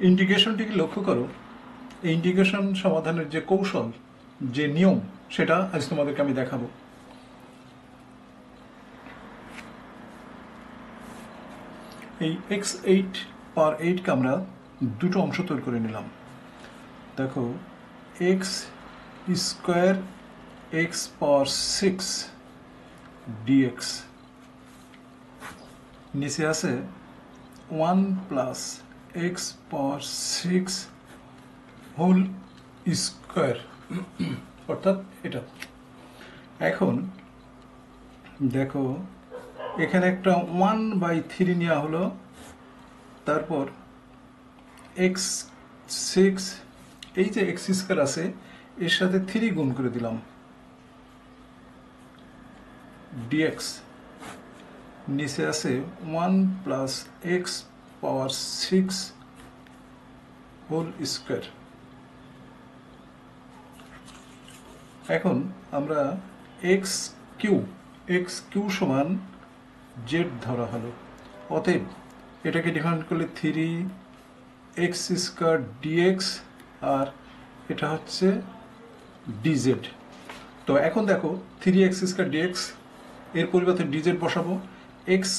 ইন্টিগ্রেশনটিকে লক্ষ্য করো। এই ইন্টিগ্রেশন সমাধানের যে কৌশল, যে নিয়ম, সেটা আজ তোমাদেরকে আমি দেখাবো। এই x8 পাওয়ার 8কে আমরা দুটো অংশ তৈরি করে নিলাম। দেখো, x square x power 6 dx, নিচে আছে 1 plus x power 6 whole square, অর্থাৎ এটা। এখন দেখো, এখানে একটা 1/3 নেওয়া হলো, তারপর x6, এই যে এক্স স্কোয়ার আছে এর সাথে 3 গুণ করে দিলাম, ডিএক্স, নিচে আছে 1 plus x power 6 whole square. এখন আমরা এক্স কিউ সমান জেড ধরা হলো, অতএব এটাকে ডিফাইন করলে 3x স্কোয়ার ডিএক্স, আর এটা হচ্ছে ডিজেড। তো এখন দেখো, 3x স্কোয়ার ডিএক্স এর পরিবর্তে ডিজেড বসাবো। এক্স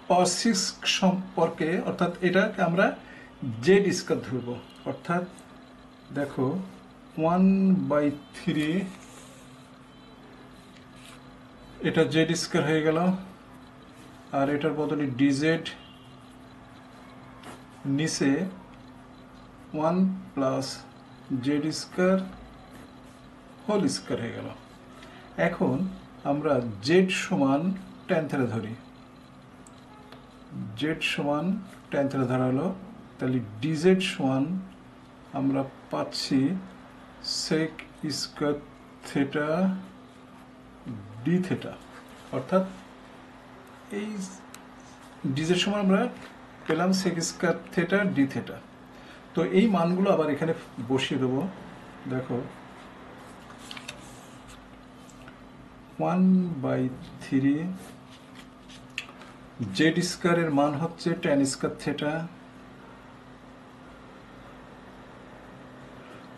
পাওয়ার 6 সম্পর্কে, অর্থাৎ এটাকে আমরা জেড স্কোয়ার ধরবো, অর্থাৎ দেখো 1/3, এটা জেড স্কোয়ার হয়ে গেল, আর এটার বদলে ডিজেড, নিচে 1 plus z square whole square হয়ে গেল। এখন আমরা জেড সমান tan θ ধরি, জেড সমান tan θ ধরা হলো, তাহলে ডিজেড সমান আমরা পাচ্ছি sec square theta d theta, অর্থাৎ এই ডিজেড সমান আমরা পেলাম sec square theta d theta. তো এই মানগুলো আবার এখানে বসিয়ে দেবো। দেখো, 1/3 জেড স্কোয়ারের মান হচ্ছে tan স্কোয়ার থেটা,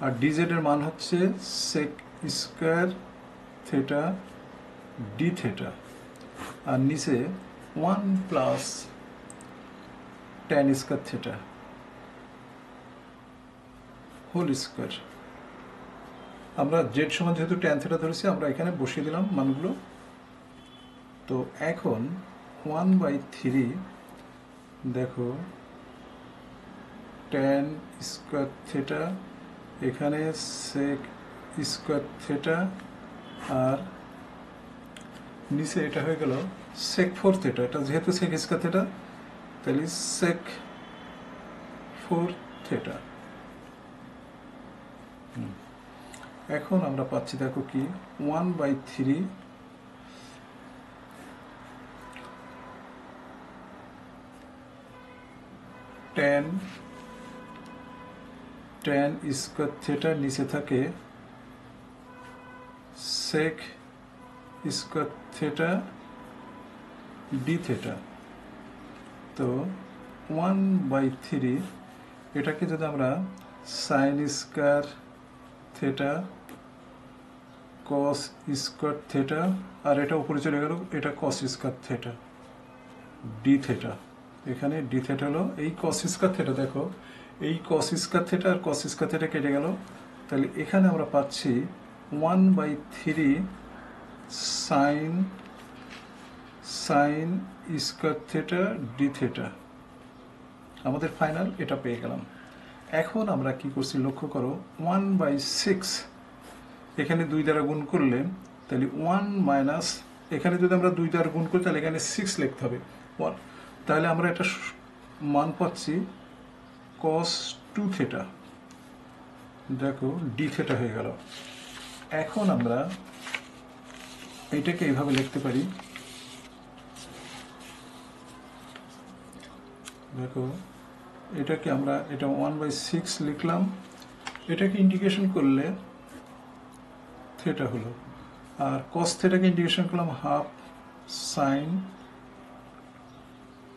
আর ডিজেড এর মান হচ্ছে sec square theta d theta, আর নিচে 1 plus tan square theta whole square. আমরা জেড সমান যেহেতু tan θ ধরেছি, আমরা এখানে বসিয়ে দিলাম মানগুলো। তো এখন 1/3 দেখো tan স্কোয়ার থেটা, এখানে সেক স্কোয়ার থেটা, আর নিচে এটা হয়ে গেল সেক 4 থেটা। এটা যেহেতু সেক স্কোয়ার থেটা, তাহলে সেক 4 থেটা। এখন আমরা পাচ্ছি, দেখো কি, 1/3 tan স্কোয়ার থেটা, নিচে থাকে sec square theta d theta. তো 1/3 এটাকে যদি আমরা sine square theta cos square theta, আর এটা উপরে চলে গেল, এটা cos square theta d theta. এখানে ডি থেটা হলো এই কস স্কোয়ার থেটা। দেখো, এই কস স্কোয়ার থেটা আর কস স্কোয়ার থেটা কেটে গেল, তাহলে এখানে আমরা পাচ্ছি 1/3 sine square theta d theta. আমাদের ফাইনাল এটা পেয়ে গেলাম। এখন আমরা কি করছি লক্ষ্য করো, 1/6 এখানে 2 দ্বারা গুণ করলে, তাহলে 1 মাইনাস, এখানে যদি আমরা 2 দ্বারা গুণ করি তাহলে এখানে 6 লিখতে হবে 1, তাহলে আমরা এটা মান পাচ্ছি cos 2 থেটা। দেখো, ডি থেটা হয়ে গেল। এখন আমরা এটাকে এইভাবে লিখতে পারি, দেখো এটাকে আমরা, এটা 1/6 লিখলাম, এটাকে ইন্টিগ্রেশন করলে থেটা হলো, আর cos থেটাকে ইন্টিগ্রেশন করলাম হাফ সাইন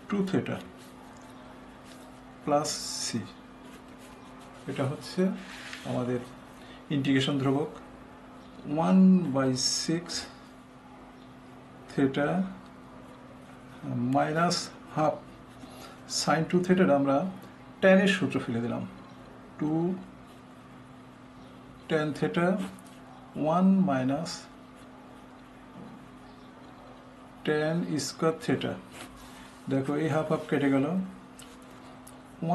2 থেটা। Plus C. এটা হচ্ছে আমাদের ইন্টিগ্রেশন ধ্রুবক 1/6 থিটা মাইনাস হাফ সাইন 2 থিটার আমরা ট্যানের সূত্র ফেলে দিলাম 2 tan theta 1 minus tan square theta. দেখো এই হাফ হাফ কেটে গেল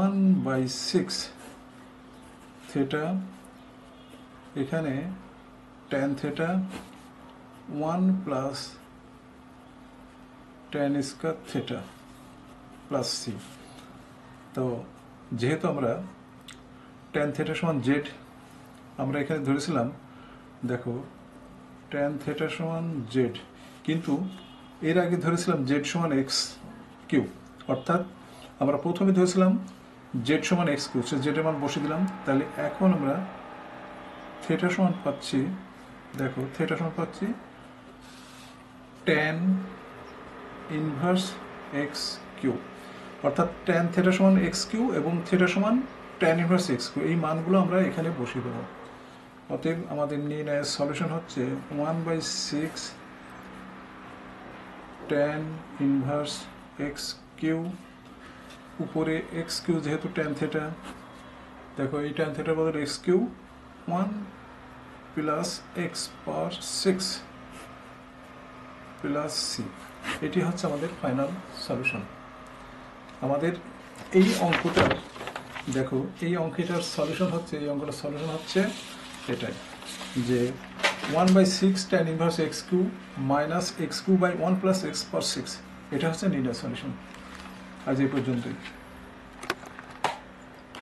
1/6 থিটা, এখানে tan theta 1 plus tan square theta plus C. তো যেহেতু আমরা tan থিটা সমান জেড আমরা এখানে ধরেছিলাম, দেখো tan থিটা সমান জেড, কিন্তু এর আগে ধরেছিলাম জেড সমান এক্স কিউ, অর্থাৎ আমরা প্রথমে ধরেছিলাম জেড সমান এক্স কিউ, সে জেডের মান বসে দিলাম। তাহলে এখন আমরা থিটা সমান পাচ্ছি, দেখো থিটা সমান পাচ্ছি tan ইনভার্স এক্স কিউ, অর্থাৎ tan থিটা সমান এক্স কিউ এবং থিটা সমান tan ইনভার্স এক্স কিউ। এই মানগুলো আমরা এখানে বসিয়ে দেবো। অতএব আমাদের নির্ণয়ের সলিউশন হচ্ছে 1/6 tan ইনভার্স এক্স কিউ, উপরে এক্স কিউ যেহেতু tan থিটা, দেখো এই tan থিটার বদলে x Q 1 plus x power 6 plus C. এটি হচ্ছে আমাদের ফাইনাল সলিউশন। আমাদের এই অঙ্কটার, দেখো এই অঙ্কটার সলিউশন হচ্ছে, এই অঙ্কটার সলিউশন হচ্ছে এটাই, যে 1/6 tan inverse x cube minus x cube by 1 plus x power 6। এটা হচ্ছে নির্ণয় সলিউশন। আজ এই পর্যন্তই।